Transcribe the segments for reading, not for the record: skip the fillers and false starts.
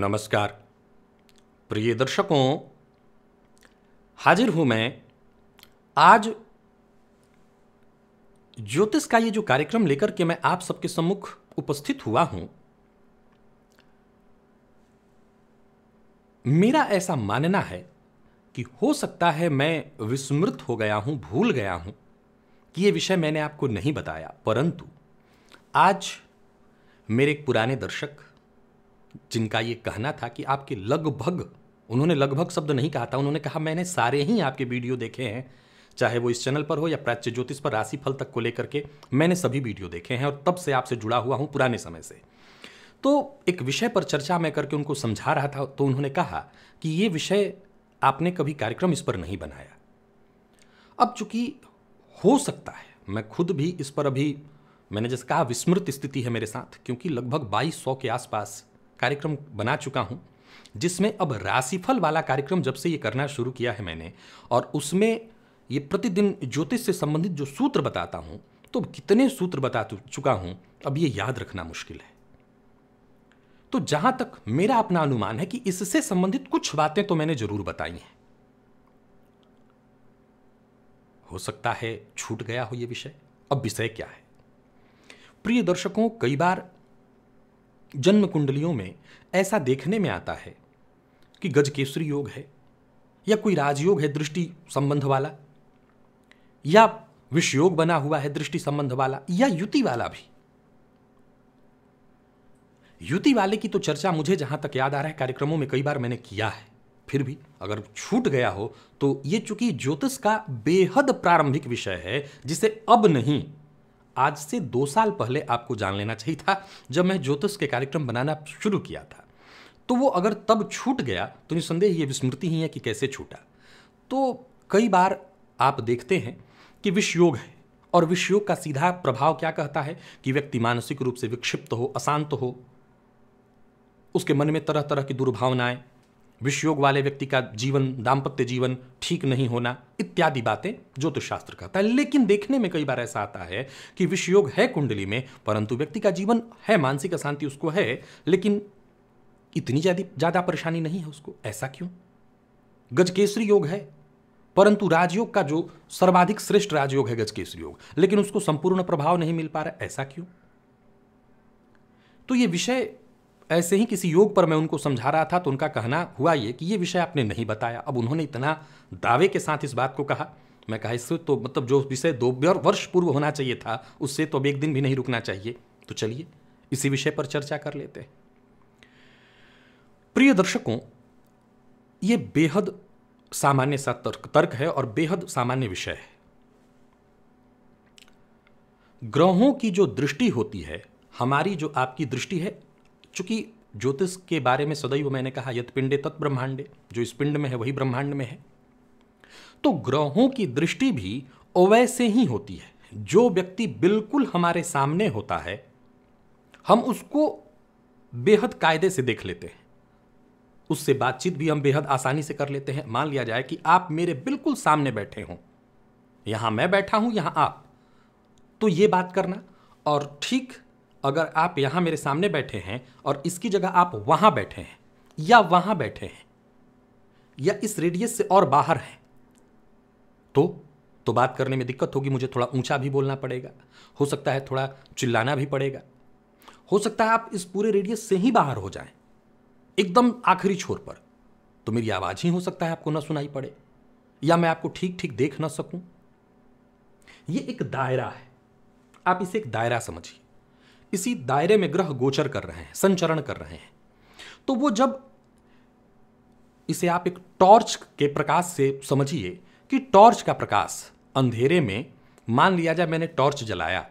नमस्कार प्रिय दर्शकों, हाजिर हूं मैं आज ज्योतिष का ये जो कार्यक्रम लेकर के मैं आप सबके सम्मुख उपस्थित हुआ हूं। मेरा ऐसा मानना है कि हो सकता है मैं विस्मृत हो गया हूं, भूल गया हूं कि ये विषय मैंने आपको नहीं बताया, परंतु आज मेरे एक पुराने दर्शक जिनका ये कहना था कि आपके लगभग, उन्होंने लगभग शब्द नहीं कहा था, उन्होंने कहा मैंने सारे ही आपके वीडियो देखे हैं, चाहे वो इस चैनल पर हो या प्राच्य ज्योतिष पर राशिफल तक को लेकर के मैंने सभी वीडियो देखे हैं और तब से आपसे जुड़ा हुआ हूं पुराने समय से। तो एक विषय पर चर्चा मैं करके उनको समझा रहा था, तो उन्होंने कहा कि ये विषय आपने कभी कार्यक्रम इस पर नहीं बनाया। अब चूंकि हो सकता है मैं खुद भी इस पर अभी, मैंने जैसे कहा, विस्मृत स्थिति है मेरे साथ, क्योंकि लगभग 2200 के आसपास कार्यक्रम बना चुका हूं, जिसमें अब राशिफल वाला कार्यक्रम जब से ये करना शुरू किया है मैंने, और उसमें ये प्रतिदिन ज्योतिष से संबंधित जो सूत्र बताता हूं, तो कितने सूत्र बता चुका हूं अब ये याद रखना मुश्किल है। तो जहां तक मेरा अपना अनुमान है कि इससे संबंधित कुछ बातें तो मैंने जरूर बताई हैं। हो सकता है छूट गया हो ये विषय। अब विषय क्या है प्रिय दर्शकों, कई बार जन्म कुंडलियों में ऐसा देखने में आता है कि गजकेसरी योग है या कोई राजयोग है दृष्टि संबंध वाला, या विषयोग बना हुआ है दृष्टि संबंध वाला, या युति वाला भी। युति वाले की तो चर्चा मुझे जहां तक याद आ रहा है कार्यक्रमों में कई बार मैंने किया है, फिर भी अगर छूट गया हो तो ये चूंकि ज्योतिष का बेहद प्रारंभिक विषय है, जिसे अब नहीं, आज से 2 साल पहले आपको जान लेना चाहिए था जब मैं ज्योतिष के कार्यक्रम बनाना शुरू किया था। तो वो अगर तब छूट गया तो निसंदेह ये विस्मृति ही है कि कैसे छूटा। तो कई बार आप देखते हैं कि विषयोग है, और विषयोग का सीधा प्रभाव क्या कहता है कि व्यक्ति मानसिक रूप से विक्षिप्त हो, अशांत हो, उसके मन में तरह तरह की दुर्भावनाएं, विषयोग वाले व्यक्ति का जीवन, दाम्पत्य जीवन ठीक नहीं होना इत्यादि बातें ज्योतिष शास्त्र कहता है। लेकिन देखने में कई बार ऐसा आता है कि विषयोग है कुंडली में, परंतु व्यक्ति का जीवन है, मानसिक अशांति उसको है, लेकिन इतनी ज्यादा परेशानी नहीं है उसको। ऐसा क्यों? गजकेसरी योग है, परंतु राजयोग का जो सर्वाधिक श्रेष्ठ राजयोग है गजकेसरी योग, लेकिन उसको संपूर्ण प्रभाव नहीं मिल पा रहा। ऐसा क्यों? तो ये विषय ऐसे ही किसी योग पर मैं उनको समझा रहा था, तो उनका कहना हुआ ये कि ये विषय आपने नहीं बताया। अब उन्होंने इतना दावे के साथ इस बात को कहा, मैं कहा इससे तो मतलब जो विषय 2 वर्ष पूर्व होना चाहिए था उससे तो अब एक दिन भी नहीं रुकना चाहिए। तो चलिए इसी विषय पर चर्चा कर लेते हैं। प्रिय दर्शकों, ये बेहद सामान्य सा तर्क है और बेहद सामान्य विषय है। ग्रहों की जो दृष्टि होती है, हमारी जो आपकी दृष्टि है, चूंकि ज्योतिष के बारे में सदैव मैंने कहा यत् पिंडे तत् ब्रह्मांडे, जो इस पिंड में है वही ब्रह्मांड में है, तो ग्रहों की दृष्टि भी वैसे ही होती है। जो व्यक्ति बिल्कुल हमारे सामने होता है हम उसको बेहद कायदे से देख लेते हैं, उससे बातचीत भी हम बेहद आसानी से कर लेते हैं। मान लिया जाए कि आप मेरे बिल्कुल सामने बैठे हों, यहां मैं बैठा हूं, यहां आप, तो ये बात करना, और ठीक अगर आप यहां मेरे सामने बैठे हैं और इसकी जगह आप वहां बैठे हैं या वहां बैठे हैं या इस रेडियस से और बाहर हैं, तो बात करने में दिक्कत होगी। मुझे थोड़ा ऊंचा भी बोलना पड़ेगा, हो सकता है थोड़ा चिल्लाना भी पड़ेगा, हो सकता है आप इस पूरे रेडियस से ही बाहर हो जाएं एकदम आखिरी छोर पर, तो मेरी आवाज ही हो सकता है आपको ना सुनाई पड़े, या मैं आपको ठीक ठीक देख ना सकूं। यह एक दायरा है, आप इसे एक दायरा समझिए। इसी दायरे में ग्रह गोचर कर रहे हैं, संचरण कर रहे हैं। तो वो जब इसे आप एक टॉर्च के प्रकाश से समझिए कि टॉर्च का प्रकाश अंधेरे में, मान लिया जाए मैंने टॉर्च जलाया,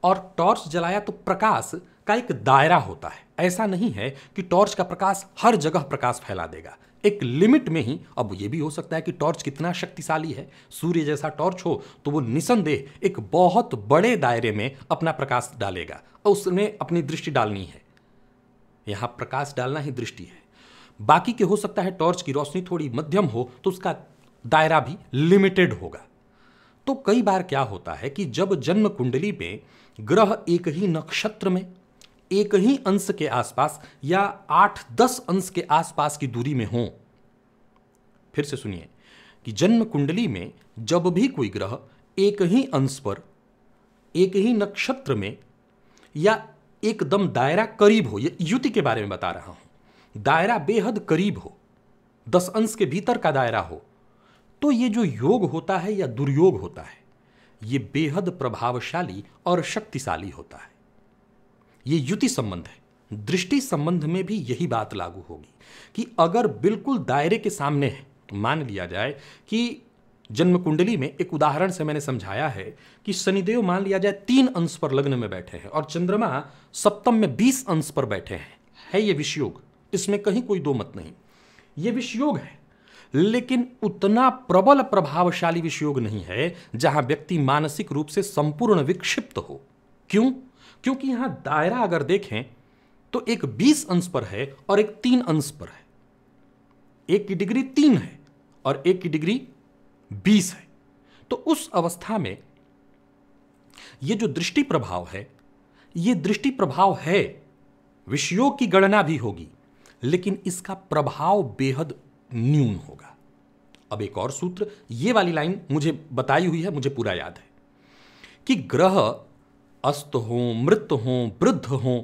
और टॉर्च जलाया तो प्रकाश का एक दायरा होता है। ऐसा नहीं है कि टॉर्च का प्रकाश हर जगह प्रकाश फैला देगा, एक लिमिट में ही। अब यह भी हो सकता है कि टॉर्च कितना शक्तिशाली है, सूर्य जैसा टॉर्च हो तो वो निसंदेह एक बहुत बड़े दायरे में अपना प्रकाश डालेगा, और उसमें अपनी दृष्टि डालनी है। यहां प्रकाश डालना ही दृष्टि है। बाकी के हो सकता है टॉर्च की रोशनी थोड़ी मध्यम हो तो उसका दायरा भी लिमिटेड होगा। तो कई बार क्या होता है कि जब जन्म कुंडली में ग्रह एक ही नक्षत्र में, एक ही अंश के आसपास या 8-10 अंश के आसपास की दूरी में हों। फिर से सुनिए कि जन्म कुंडली में जब भी कोई ग्रह एक ही अंश पर, एक ही नक्षत्र में या एकदम दायरा करीब हो, ये युति के बारे में बता रहा हूं, दायरा बेहद करीब हो, 10 अंश के भीतर का दायरा हो, तो ये जो योग होता है या दुर्योग होता है, ये बेहद प्रभावशाली और शक्तिशाली होता है। ये युति संबंध है। दृष्टि संबंध में भी यही बात लागू होगी कि अगर बिल्कुल दायरे के सामने है, मान लिया जाए कि जन्म कुंडली में, एक उदाहरण से मैंने समझाया है कि शनिदेव मान लिया जाए 3 अंश पर लग्न में बैठे हैं और चंद्रमा सप्तम में 20 अंश पर बैठे हैं, है ये विषयोग, इसमें कहीं कोई दो मत नहीं, ये विषयोग है, लेकिन उतना प्रबल प्रभावशाली विषयोग नहीं है जहां व्यक्ति मानसिक रूप से संपूर्ण विक्षिप्त हो। क्यों? क्योंकि यहां दायरा अगर देखें तो एक 20 अंश पर है और एक 3 अंश पर है, एक की डिग्री 3 है और एक की डिग्री 20 है। तो उस अवस्था में यह जो दृष्टि प्रभाव है, यह दृष्टि प्रभाव है, विषयोग की गणना भी होगी, लेकिन इसका प्रभाव बेहद न्यून होगा। अब एक और सूत्र, यह वाली लाइन मुझे बताई हुई है, मुझे पूरा याद है कि ग्रह अस्त हों, मृत हों, वृद्ध हों,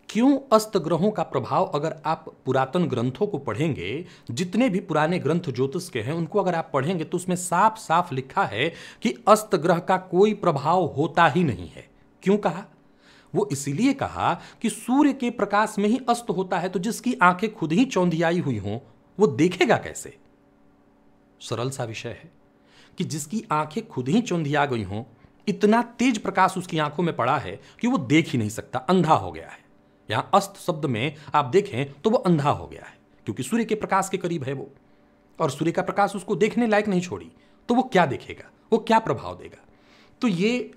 क्यों अस्त ग्रहों का प्रभाव, अगर आप पुरातन ग्रंथों को पढ़ेंगे, जितने भी पुराने ग्रंथ ज्योतिष के हैं उनको अगर आप पढ़ेंगे तो उसमें साफ साफ लिखा है कि अस्त ग्रह का कोई प्रभाव होता ही नहीं है। क्यों कहा? वो इसीलिए कहा कि सूर्य के प्रकाश में ही अस्त होता है, तो जिसकी आंखें खुद ही चौंधियाई हुई हों वो देखेगा कैसे? सरल सा विषय है कि जिसकी आंखें खुद ही चौंधिया गई हों, इतना तेज प्रकाश उसकी आंखों में पड़ा है कि वो देख ही नहीं सकता, अंधा हो गया है। यहां अस्त शब्द में आप देखें तो वो अंधा हो गया है, क्योंकि सूर्य के प्रकाश के करीब है वो, और सूर्य का प्रकाश उसको देखने लायक नहीं छोड़ी, तो वो क्या देखेगा, वो क्या प्रभाव देगा? तो ये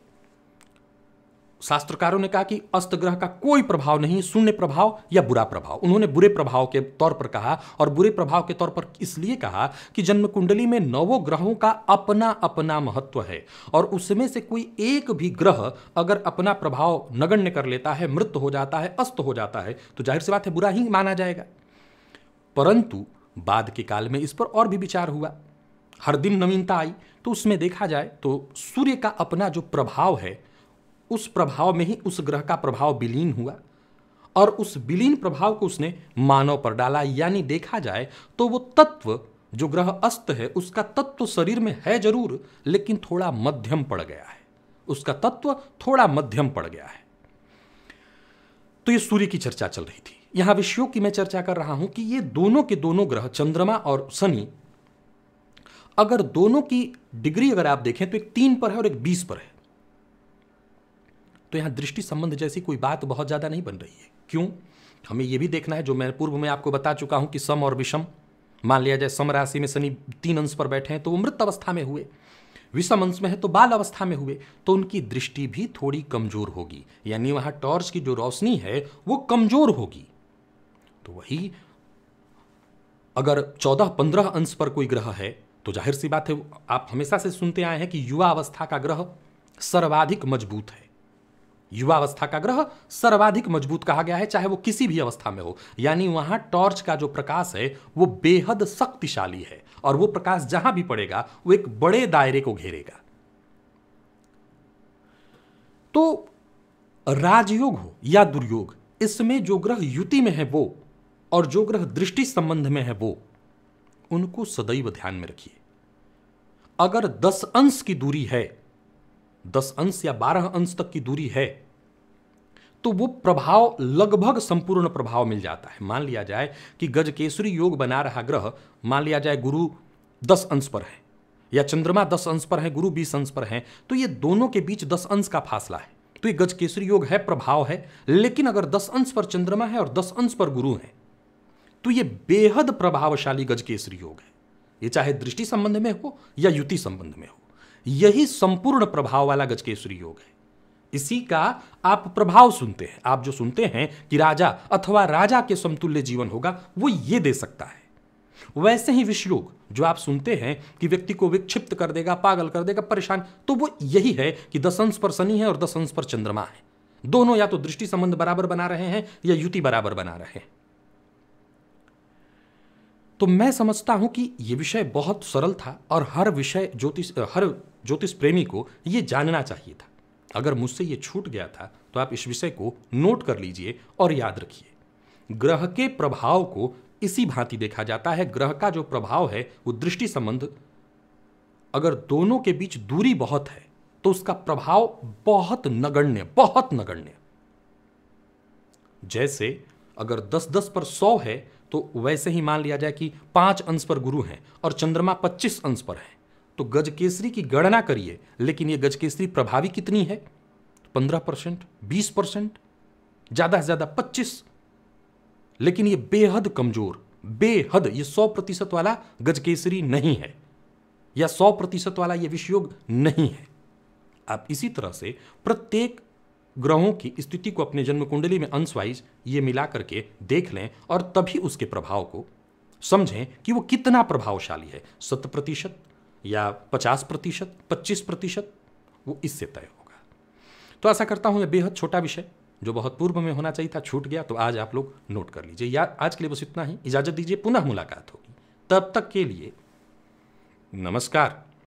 शास्त्रकारों ने कहा कि अस्त ग्रह का कोई प्रभाव नहीं, शून्य प्रभाव या बुरा प्रभाव। उन्होंने बुरे प्रभाव के तौर पर कहा, और बुरे प्रभाव के तौर पर इसलिए कहा कि जन्म कुंडली में 9 ग्रहों का अपना अपना महत्व है, और उसमें से कोई एक भी ग्रह अगर अपना प्रभाव नगण्य कर लेता है, मृत हो जाता है, अस्त हो जाता है, तो जाहिर सी बात है बुरा ही माना जाएगा। परंतु बाद के काल में इस पर और भी विचार हुआ, हर दिन नवीनता आई, तो उसमें देखा जाए तो सूर्य का अपना जो प्रभाव है, उस प्रभाव में ही उस ग्रह का प्रभाव विलीन हुआ, और उस विलीन प्रभाव को उसने मानव पर डाला। यानी देखा जाए तो वो तत्व जो ग्रह अस्त है, उसका तत्व शरीर में है जरूर, लेकिन थोड़ा मध्यम पड़ गया है, उसका तत्व थोड़ा मध्यम पड़ गया है। तो ये सूर्य की चर्चा चल रही थी। यहां विषयों की मैं चर्चा कर रहा हूं कि ये दोनों के दोनों ग्रह, चंद्रमा और शनि, अगर दोनों की डिग्री अगर आप देखें तो एक 3 पर है और एक 20 पर है, तो यहां दृष्टि संबंध जैसी कोई बात बहुत ज्यादा नहीं बन रही है। क्यों? हमें यह भी देखना है, जो मैं पूर्व में आपको बता चुका हूं कि सम और विषम, मान लिया जाए सम राशि में शनि 3 अंश पर बैठे हैं तो वो मृत अवस्था में हुए, विषम अंश में है तो बाल अवस्था में हुए, तो उनकी दृष्टि भी थोड़ी कमजोर होगी, यानी वहां टॉर्च की जो रोशनी है वो कमजोर होगी। तो वही अगर 14-15 अंश पर कोई ग्रह है तो जाहिर सी बात है, आप हमेशा से सुनते आए हैं कि युवा अवस्था का ग्रह सर्वाधिक मजबूत है। युवा अवस्था का ग्रह सर्वाधिक मजबूत कहा गया है, चाहे वो किसी भी अवस्था में हो, यानी वहां टॉर्च का जो प्रकाश है वो बेहद शक्तिशाली है, और वो प्रकाश जहां भी पड़ेगा वो एक बड़े दायरे को घेरेगा। तो राजयोग हो या दुर्योग, इसमें जो ग्रह युति में है वो, और जो ग्रह दृष्टि संबंध में है वो, उनको सदैव ध्यान में रखिए। अगर 10 अंश की दूरी है, 10 अंश या 12 अंश तक की दूरी है, तो वो प्रभाव लगभग संपूर्ण प्रभाव मिल जाता है। मान लिया जाए कि गजकेसरी योग बना रहा ग्रह, मान लिया जाए गुरु 10 अंश पर है या चंद्रमा 10 अंश पर है, गुरु 20 अंश पर है, तो ये दोनों के बीच 10 अंश का फासला है, तो ये गजकेसरी योग है, प्रभाव है। लेकिन अगर 10 अंश पर चंद्रमा है और 10 अंश पर गुरु है, तो ये बेहद प्रभावशाली गजकेसरी योग है। ये चाहे दृष्टि संबंध में हो या युति संबंध में हो, यही संपूर्ण प्रभाव वाला गजकेसरी योग है। इसी का आप प्रभाव सुनते हैं। आप जो सुनते हैं कि राजा अथवा राजा के समतुल्य जीवन होगा, वो ये दे सकता है। वैसे ही विषयोग जो आप सुनते हैं कि व्यक्ति को विक्षिप्त कर देगा, पागल कर देगा, परेशान, तो वो यही है कि 10 अंश पर शनि है और 10 अंश पर चंद्रमा है। दोनों या तो दृष्टि संबंध बराबर बना रहे हैं या युति बराबर बना रहे हैं। तो मैं समझता हूं कि यह विषय बहुत सरल था और हर ज्योतिष प्रेमी को यह जानना चाहिए था। अगर मुझसे यह छूट गया था तो आप इस विषय को नोट कर लीजिए और याद रखिए। ग्रह के प्रभाव को इसी भांति देखा जाता है। ग्रह का जो प्रभाव है वो दृष्टि संबंध, अगर दोनों के बीच दूरी बहुत है तो उसका प्रभाव बहुत नगण्य। जैसे अगर 10-10 पर 100 है तो वैसे ही मान लिया जाए कि 5 अंश पर गुरु हैं और चंद्रमा 25 अंश पर है, तो गजकेसरी की गणना करिए, लेकिन यह गजकेसरी प्रभावी कितनी है? 15%, 20%, ज्यादा से ज्यादा 25%। लेकिन यह बेहद कमजोर, बेहद, यह 100% वाला गजकेसरी नहीं है या 100% वाला यह विषयोग नहीं है। आप इसी तरह से प्रत्येक ग्रहों की स्थिति को अपने जन्म कुंडली में अंशवाइज ये मिला करके देख लें और तभी उसके प्रभाव को समझें कि वो कितना प्रभावशाली है। 100% या 50%, 25%, वो इससे तय होगा। तो आशा करता हूं यह बेहद छोटा विषय जो बहुत पूर्व में होना चाहिए था छूट गया, तो आज आप लोग नोट कर लीजिए। या आज के लिए बस इतना ही, इजाजत दीजिए, पुनः मुलाकात होगी। तब तक के लिए नमस्कार।